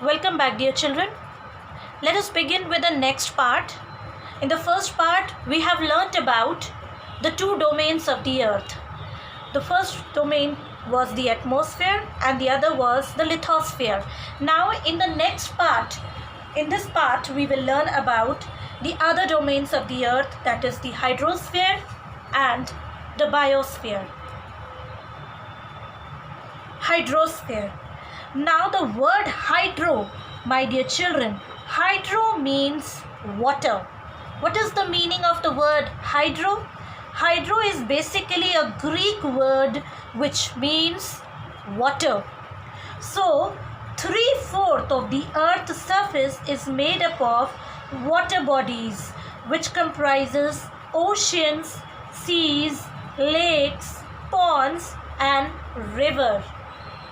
Welcome back, dear children. Let us begin with the next part. In the first part, we have learnt about the two domains of the earth. The first domain was the atmosphere and the other was the lithosphere. Now, in the next part, in this part, we will learn about the other domains of the earth, that is the hydrosphere and the biosphere. Hydrosphere. Now the word hydro, my dear children, hydro means water. What is the meaning of the word hydro? Hydro is basically a Greek word which means water. So 3/4 of the earth's surface is made up of water bodies, which comprises oceans, seas, lakes, ponds and river.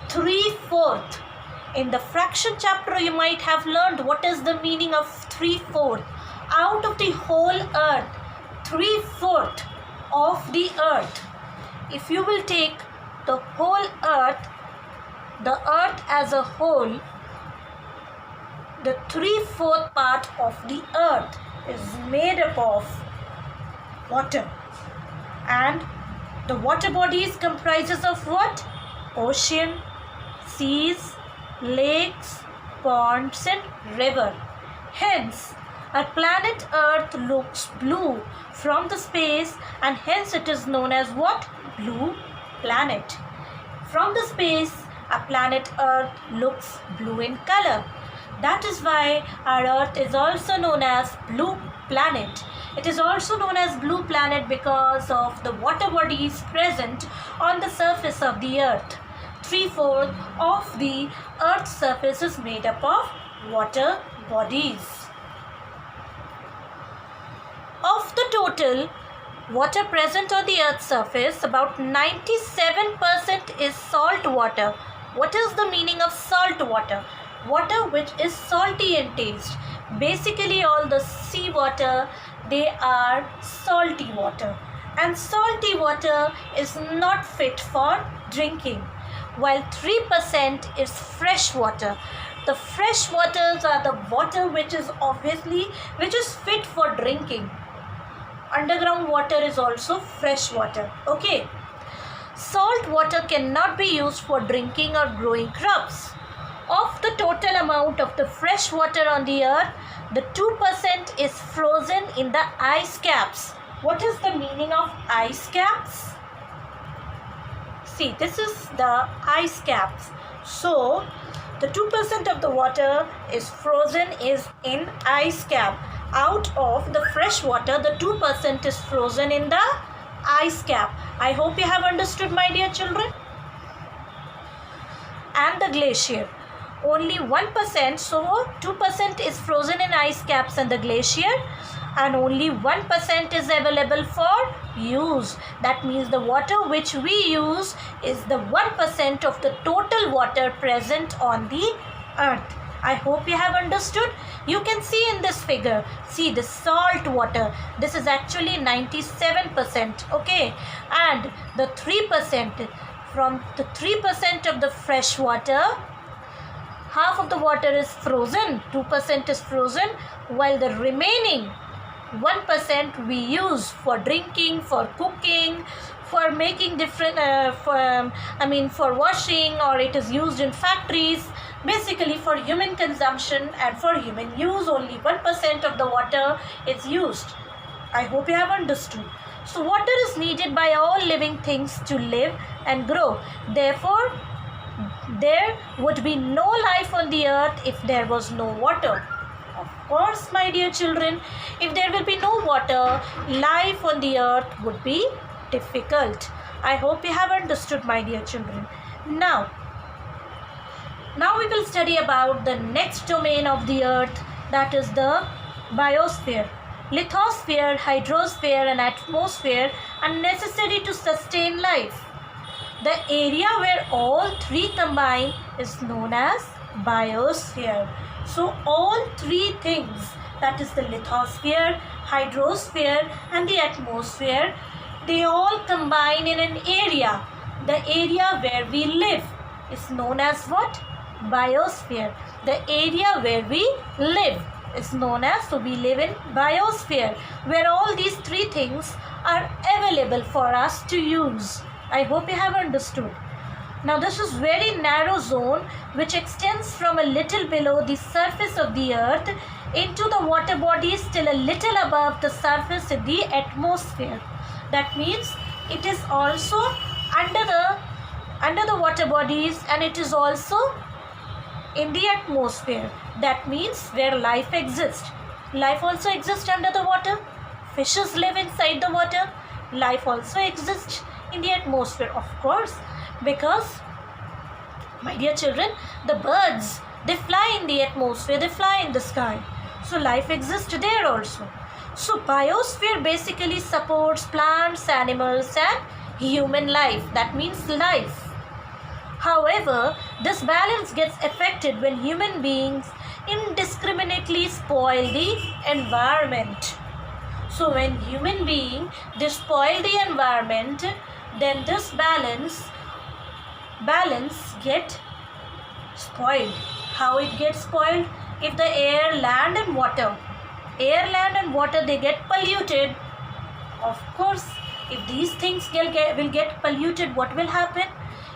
3/4. In the fraction chapter you might have learned what is the meaning of 3/4. Out of the whole earth, 3/4 of the earth. If you will take the whole earth, the earth as a whole, the 3/4 part of the earth is made up of water. And the water bodies comprises of what? Ocean, seas, lakes, ponds and river. Hence, our planet Earth looks blue from the space and hence it is known as what? Blue planet. From the space, our planet Earth looks blue in color. That is why our Earth is also known as blue planet. It is also known as blue planet because of the water bodies present on the surface of the Earth. 3/4 of the Earth's surface is made up of water bodies. Of the total water present on the Earth's surface, about 97% is salt water. What is the meaning of salt water? Water which is salty in taste. Basically, all the sea water, they are salty water. And salty water is not fit for drinking. While 3% is fresh water. The fresh waters are the water which is fit for drinking. Underground water is also fresh water. Okay. Salt water cannot be used for drinking or growing crops. Of the total amount of the fresh water on the earth, the 2% is frozen in the ice caps. What is the meaning of ice caps? See, this is the ice caps. So, the 2% of the water is frozen is in ice cap. Out of the fresh water, the 2% is frozen in the ice cap. I hope you have understood, my dear children. And the glacier. Only 1%, so 2% is frozen in ice caps and the glacier, and only 1% is available for use. That means the water which we use is the 1% of the total water present on the earth. I hope you have understood. You can see in this figure, see the salt water. This is actually 97%, okay? And the 3%, from the 3% of the fresh water, half of the water is frozen, 2% is frozen, while the remaining 1% we use for drinking, for cooking, for making different, for washing, or it is used in factories, basically for human consumption and for human use. Only 1% of the water is used. I hope you have understood. So water is needed by all living things to live and grow. Therefore, there would be no life on the earth if there was no water. Of course, my dear children, if there will be no water, life on the earth would be difficult. I hope you have understood, my dear children. Now we will study about the next domain of the earth, that is the biosphere. Lithosphere, hydrosphere and atmosphere are necessary to sustain life. The area where all three combine is known as biosphere. So all three things, that is the lithosphere, hydrosphere and the atmosphere, they all combine in an area. The area where we live is known as what? biosphere. The area where we live is known as, so we live in biosphere, where all these three things are available for us to use. I hope you have understood. Now this is very narrow zone which extends from a little below the surface of the earth into the water bodies till a little above the surface in the atmosphere. That means it is also under the water bodies, and it is also in the atmosphere. That means where life exists. Life also exists under the water. Fishes live inside the water. Life also exists in the atmosphere, of course, because, my dear children, the birds, they fly in the atmosphere, they fly in the sky. So life exists there also. So biosphere basically supports plants, animals and human life. That means life. However, this balance gets affected when human beings indiscriminately spoil the environment. So when human beings, they spoil the environment, then this balance get spoiled. How it gets spoiled? If the air, land and water, they get polluted. Of course, if these things will get polluted, what will happen?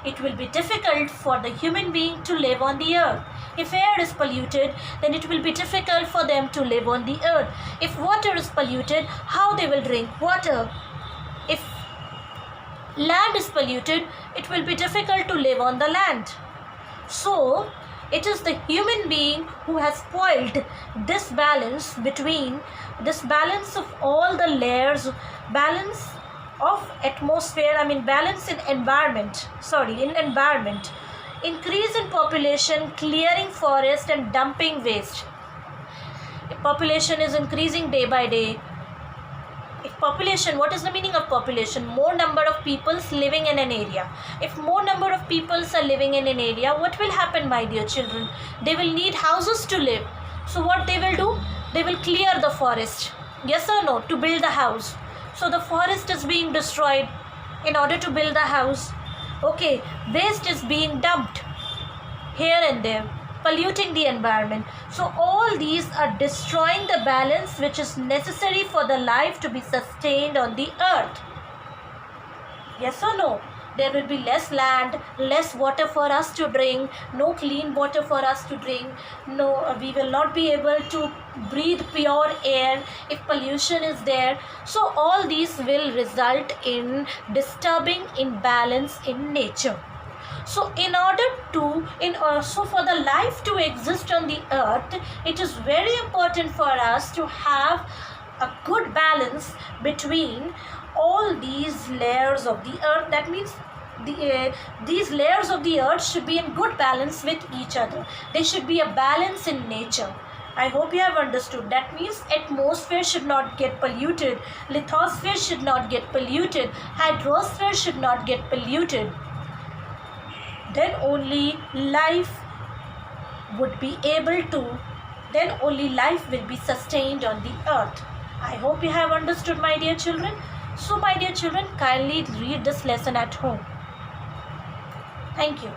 It will be difficult for the human being to live on the earth. If air is polluted, then it will be difficult for them to live on the earth. If water is polluted, how they will drink water? If land is polluted, it will be difficult to live on the land. So it is the human being who has spoiled this balance of all the layers, balance of atmosphere, balance in environment. Increase in population, clearing forest and dumping waste. Population is increasing day by day. If population, what is the meaning of population? More number of peoples living in an area. If more number of peoples are living in an area, what will happen, my dear children? They will need houses to live. So what they will do? They will clear the forest. Yes or no? To build the house. So the forest is being destroyed in order to build the house. Okay, waste is being dumped here and there, polluting the environment. So all these are destroying the balance which is necessary for the life to be sustained on the earth. Yes or no? There will be less land, less water for us to drink, no clean water for us to drink, no, we will not be able to breathe pure air if pollution is there. So all these will result in disturbing imbalance in nature. So so for the life to exist on the earth, it is very important for us to have a good balance between all these layers of the earth. That means these layers of the earth should be in good balance with each other. There should be a balance in nature. I hope you have understood. That means atmosphere should not get polluted, lithosphere should not get polluted, hydrosphere should not get polluted. Then only life will be sustained on the earth. I hope you have understood, my dear children. So my dear children, kindly read this lesson at home. Thank you.